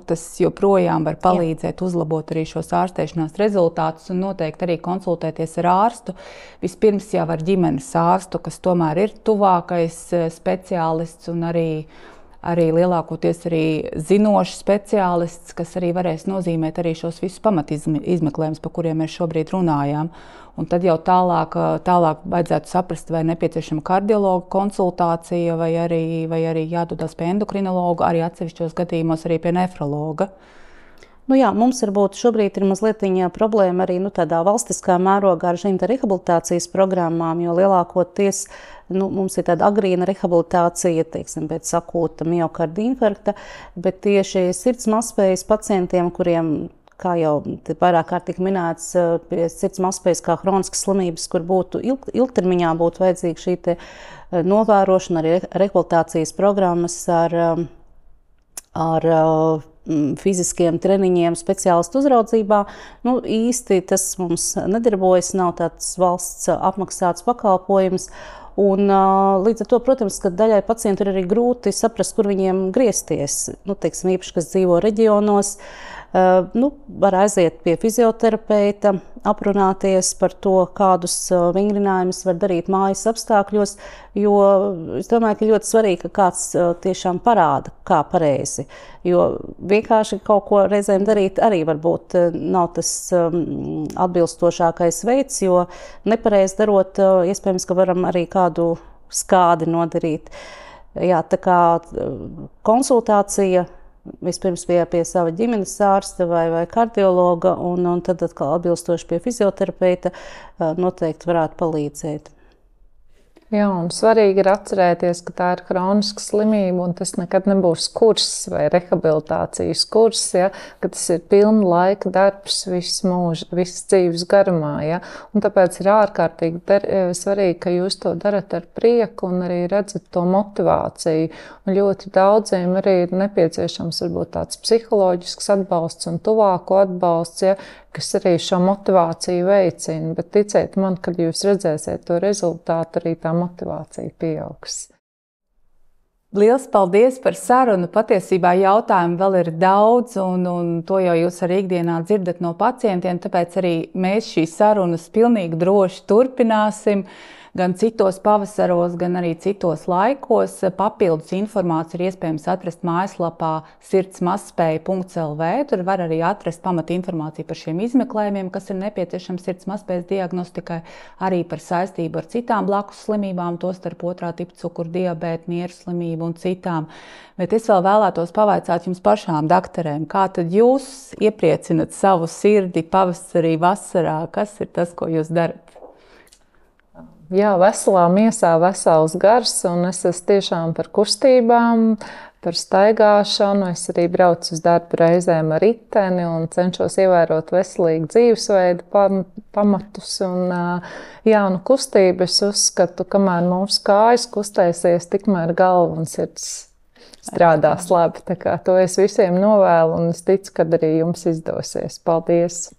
tas joprojām var palīdzēt uzlabot arī šos ārstēšanās rezultātus un noteikti arī konsultēties ar ārstu. Vispirms jau ar ģimenes ārstu, kas tomēr ir tuvākais speciālists un arī lielākoties arī zinošs speciālists, kas arī varēs nozīmēt arī šos visus pamatizmeklējumus, par kuriem mēs šobrīd runājām. Un tad jau tālāk vajadzētu saprast, vai nepieciešama kardiologa konsultācija, vai arī jādodas pie endokrinologa, arī atsevišķos gadījumos arī pie nefrologa.
Mums varbūt šobrīd ir mazliet problēma arī tādā valstiskā mērogā ar šīm rehabilitācijas programmām, jo lielākoties mums ir tāda agrīna rehabilitācija, teiksim, pēc akūta miokarda infarkta, bet tieši sirds mazspējas pacientiem, kuriem, kā jau vairāk kārt tika minēts, pie sirds mazspējas kā hroniskas slimības, kur būtu ilgtermiņā būtu vajadzīga šī novērošana, arī rehabilitācijas programmas ar fiziskiem treniņiem, speciālistu uzraudzībā. Īsti tas mums nedarbojas, nav tāds valsts apmaksāts pakalpojums. Un, līdz ar to, protams, ka daļai pacientu ir arī grūti saprast, kur viņiem griezties. Teiksim, īpaši, kas dzīvo reģionos, var aiziet pie fizioterapeita, aprunāties par to, kādus vingrinājumus var darīt mājas apstākļos, jo es domāju, ka ļoti svarīgi, ka kāds tiešām parāda, kā pareizi. Jo vienkārši kaut ko reizēm darīt arī varbūt nav tas atbilstošākais veids, jo nepareizi darot, iespējams, ka varam arī kādu skādi nodarīt. Jā, tā kā konsultācija vispirms pie sava ģimenes ārsta vai kardiologa, un tad atkal atbilstoši pie fizioterapeita noteikti varētu palīdzēt.
Jā, un svarīgi ir atcerēties, ka tā ir kroniska slimība, un tas nekad nebūs kurs vai rehabilitācijas kurs, ja, ka tas ir pilna laika darbs visu mūžu, visas dzīves garumā. Ja. Un tāpēc ir ārkārtīgi svarīgi, ka jūs to darat ar prieku un arī redzat to motivāciju. Un ļoti daudziem arī ir nepieciešams varbūt tāds psiholoģisks atbalsts un tuvāko atbalsts, ja, kas arī šo motivāciju veicina, bet ticiet man, kad jūs redzēsiet to rezultātu, arī tā motivācija pieaugs.
Liels paldies par sarunu. Patiesībā jautājumu vēl ir daudz, un to jau jūs arī ikdienā dzirdat no pacientiem, tāpēc arī mēs šīs sarunas pilnīgi droši turpināsim. Gan citos pavasaros, gan arī citos laikos. Papildus informāciju ir iespējams atrast mājaslapā sirdsmazspēja.lv. Tur var arī atrast pamatinformāciju par šiem izmeklējumiem, kas ir nepieciešams sirds mazspējas diagnostikai, arī par saistību ar citām blakus slimībām, tostarp otrā tipa cukurdiabēta, nieru slimību un citām. Bet es vēl vēlētos pavaicāt jums pašām, dakterēm, kā tad jūs iepriecinat savu sirdi pavasarī, vasarā? Kas ir tas, ko jūs darat?
Jā, veselā miesā vesels gars, un es esmu tiešām par kustībām, par staigāšanu. Es arī braucu uz darbu reizēm ar riteni un cenšos ievērot veselīgu dzīvesveidu pamatus. Un kustību es uzskatu, kamēr mūsu kājas kustēsies, tikmēr galva un sirds strādās labi. Tā kā to es visiem novēlu, un es ticu, ka arī jums izdosies. Paldies!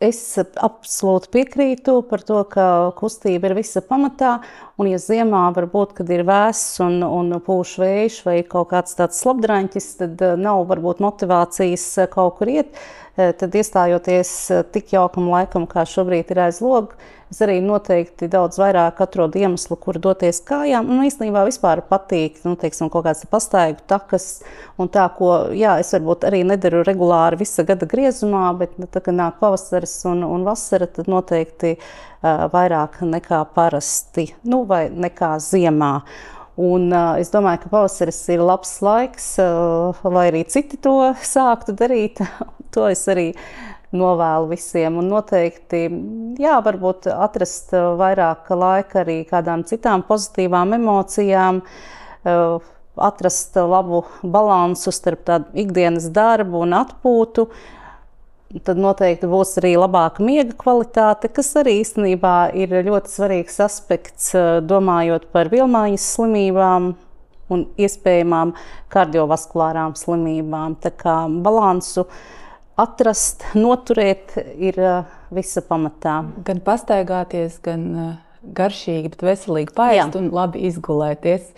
Es absolūti piekrītu par to, ka kustība ir visa pamatā, un ja ziemā varbūt, kad ir vēss un pūš vējš vai kaut kāds tāds slapdraņķis, tad nav varbūt motivācijas kaut kur iet, tad iestājoties tik jaukam laikam, kā šobrīd ir aiz loga, es arī noteikti daudz vairāk atrodu iemeslu, kur doties kājām. Un īstenībā vispār patīk, teiksim, kaut kāds pastaigu takas un tā, ko, es varbūt arī nedaru regulāri visa gada griezumā, bet tā, kad nāk pavasaris un vasara, tad noteikti vairāk nekā parasti, vai nekā ziemā. Un es domāju, ka pavasaris ir labs laiks, lai arī citi to sāktu darīt. To es arī novēlu visiem. Un noteikti, jā, varbūt atrast vairāk laika arī kādām citām pozitīvām emocijām, atrast labu balansu starp tādu ikdienas darbu un atpūtu. Tad noteikti būs arī labāka miega kvalitāte, kas arī īstenībā ir ļoti svarīgs aspekts, domājot par vielmaiņas slimībām un iespējamām kardiovaskulārām slimībām. Tā kā balansu atrast, noturēt ir visa pamatā.
Gan pastaigāties, gan garšīgi, bet veselīgi paēst un labi izgulēties.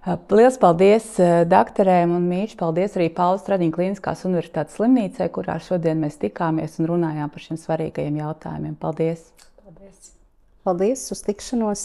Liels paldies doktorēm un mīļš paldies arī Paula Stradiņa Kliniskās universitātes slimnīcai, kurā šodien mēs tikāmies un runājām par šiem svarīgajiem jautājumiem. Paldies!
Paldies, uz tikšanos!